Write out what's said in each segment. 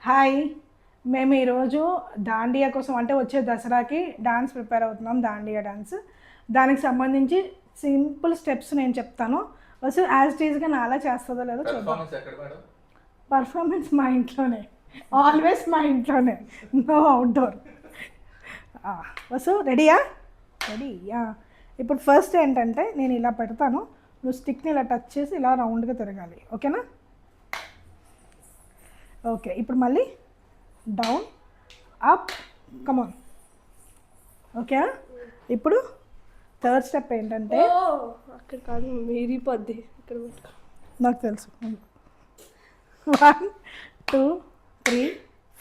Hi, మేము ఈరోజు దాండియా కోసం అంటే వచ్చే దసరాకి డాన్స్ ప్రిపేర్ అవుతున్నాం. దాండియా డాన్స్, దానికి సంబంధించి సింపుల్ స్టెప్స్ నేను చెప్తాను. వసు యాజ్ టీజ్గా నాలా చేస్తుందో లేదో చూద్దాం. పర్ఫార్మెన్స్ మా ఇంట్లోనే, ఆల్వేస్ మా ఇంట్లోనే, నో అవుట్డోర్. వసు రెడీయా? రెడీ. ఇప్పుడు ఫస్ట్ ఏంటంటే నేను ఇలా పెడతాను, నువ్వు స్టిక్ని ఇలా టచ్ చేసి ఇలా రౌండ్గా తిరగాలి. ఓకేనా? ఓకే, ఇప్పుడు మళ్ళీ డౌన్ అప్ కమాన్. ఓకే, ఇప్పుడు థర్డ్ స్టెప్ ఏంటంటే అక్కడ కాదు, మీరి పద్ది ఇక్కడ నాకు తెలుసు. 1 2 3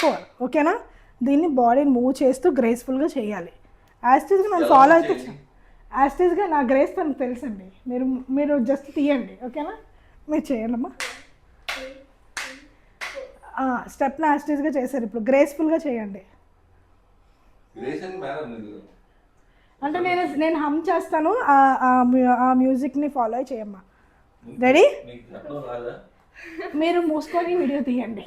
4. ఓకేనా? దీన్ని బాడీని మూవ్ చేస్తూ గ్రేస్ఫుల్గా చేయాలి. యాస్టీజ్గా నన్ను ఫాలో అయితే, యాస్టీజ్గా నా గ్రేస్ తనకు తెలుసండి. మీరు జస్ట్ తీయండి. ఓకేనా? మీరు చేయండమ్మా. స్టెప్ని యాస్టీజ్గా చేశారు, ఇప్పుడు గ్రేస్ఫుల్గా చేయండి. అంటే నేను హమ్ చేస్తాను, ఆ మ్యూజిక్ని ఫాలో అయి చేయమ్మా. రెడీ? మీరు మూసుకొని వీడియో తీయండి.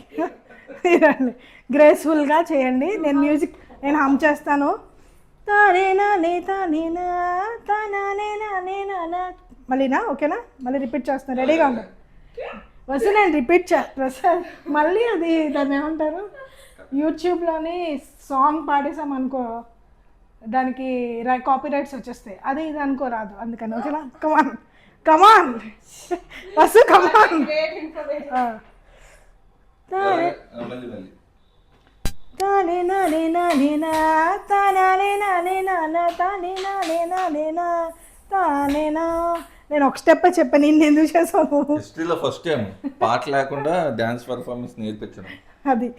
గ్రేస్ఫుల్గా చేయండి. నేను హమ్ చేస్తాను. మళ్ళీనా? ఓకేనా? మళ్ళీ రిపీట్ చేస్తాను. రెడీగా ఉందా? వస్తే నేను రిపీట్ చేస్తాను. మళ్ళీ అది దాన్ని ఏమంటారు, యూట్యూబ్లోని సాంగ్ పాడేసామనుకో దానికి కాపీ రైట్స్ వచ్చేస్తాయి. అది ఇది అనుకోరాదు, అందుకని. ఓకేనా? కమాన్ కమాన్ వసు, కమాన్. నేను ఒక స్టెప్ చెప్పాను, నేను ఎందుకు చేసాను? హిస్టరీలో ఫస్ట్ టైం పాట లేకుండా డాన్స్ పర్ఫార్మెన్స్ నేర్పించడం అది.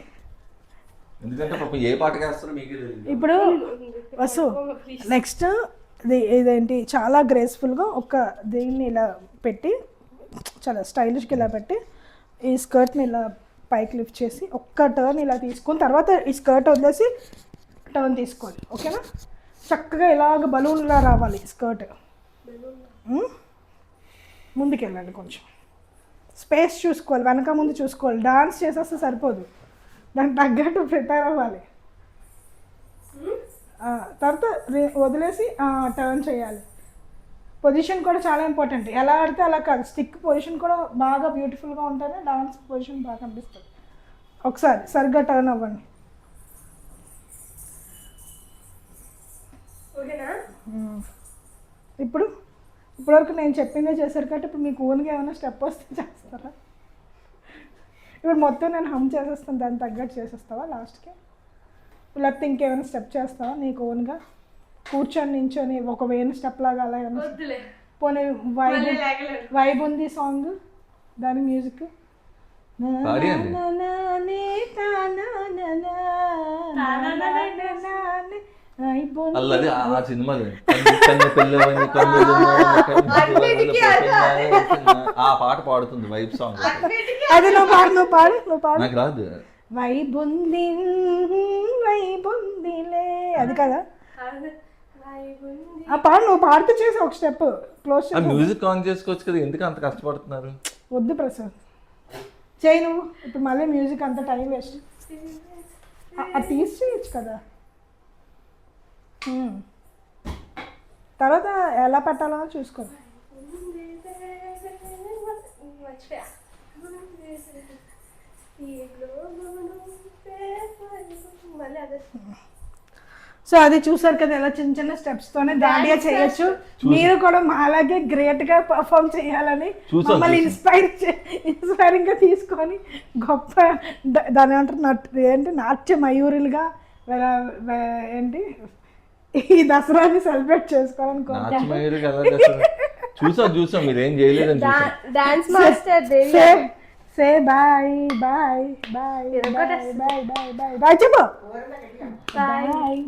ఎందుకంటే పాపం ఏ పాట వేస్తారో మీకే తెలియదు. ఇప్పుడు వసు నెక్స్ట్ ఇదేంటి, చాలా గ్రేస్ఫుల్గా ఒక దీన్ని ఇలా పెట్టి, చాలా స్టైలిష్గా ఇలా పెట్టి, ఈ స్కర్ట్ని ఇలా పైకి లిఫ్ట్ చేసి ఒక్క టర్న్ ఇలా తీసుకొని తర్వాత ఈ స్కర్ట్ వదిలేసి టర్న్ తీసుకోవాలి. ఓకేనా? చక్కగా ఇలాగ బలూన్లా రావాలి స్కర్ట్. ముందుకు వెళ్ళండి, కొంచెం స్పేస్ చూసుకోవాలి, వెనక ముందు చూసుకోవాలి. డాన్స్ చేసేస్తే సరిపోదు, దానికి తగ్గట్టు ప్రిపేర్ అవ్వాలి. తర్వాత వదిలేసి టర్న్ చేయాలి. పొజిషన్ కూడా చాలా ఇంపార్టెంట్. ఎలా ఆడితే అలా కాదు, స్టిక్ పొజిషన్ కూడా బాగా బ్యూటిఫుల్గా ఉంటేనే డాన్స్ పొజిషన్ బాగా కనిపిస్తుంది. ఒకసారి సరిగ్గా టర్న్ అవ్వండి. ఇప్పటివరకు నేను చెప్పిందే చేశారు కాబట్టి ఇప్పుడు మీకు ఓన్గా ఏమైనా స్టెప్ వస్తే చేస్తారా? ఇప్పుడు మొత్తం నేను హమ్ చేసేస్తాను, దాన్ని తగ్గట్టు చేసేస్తావా లాస్ట్కి? లేకపోతే ఇంకేమైనా స్టెప్ చేస్తావా నీకు ఓన్గా? కూర్చొని నించొని ఒక వేణు స్టెప్ లాగా అలా ఏమైనా పోనీ వైబ్ ఉంది సాంగ్, దాని మ్యూజిక్ ఆ సినిమా ఆ పాట పాడుతుంది వైబ్ సాంగ్. అది నువ్వు పాడు. నాకు రాదు. వైబుంది వైబుందిలే, అది కదా. ఆ పాడు, నువ్వు పాడుతూ చేసి ఒక స్టెప్ క్లోజ్. మ్యూజిక్ ఆన్ చేసుకోవచ్చు కదా, ఎందుకు అంత కష్టపడుతున్నారు? వద్దు ప్రసాద్, చేయి నువ్వు. ఇప్పుడు మళ్ళీ మ్యూజిక్ అంత టైం వేస్ట్, అది తీసి చేయొచ్చు కదా. తర్వాత ఎలా పెట్టాలో చూసుకో. సో అది చూసారు కదా, ఎలా చిన్న చిన్న స్టెప్స్తోనే దాండియా చేయొచ్చు. మీరు కూడా మాలాగే గ్రేట్గా పర్ఫామ్ చేయాలని మమ్మల్ని ఇన్స్పైరింగ్గా తీసుకొని గొప్ప దాని ఏమంటారు, ఏంటి, నాట్య మయూరులుగా ఏంటి ఈ దసరాని సెలబ్రేట్ చేసుకోవాలనుకుంటున్నాను. చూసాం మీరేం చేయలేదని. Dance master say bye bye bye bye bye bye bye bye చెప్పు. బాయ్.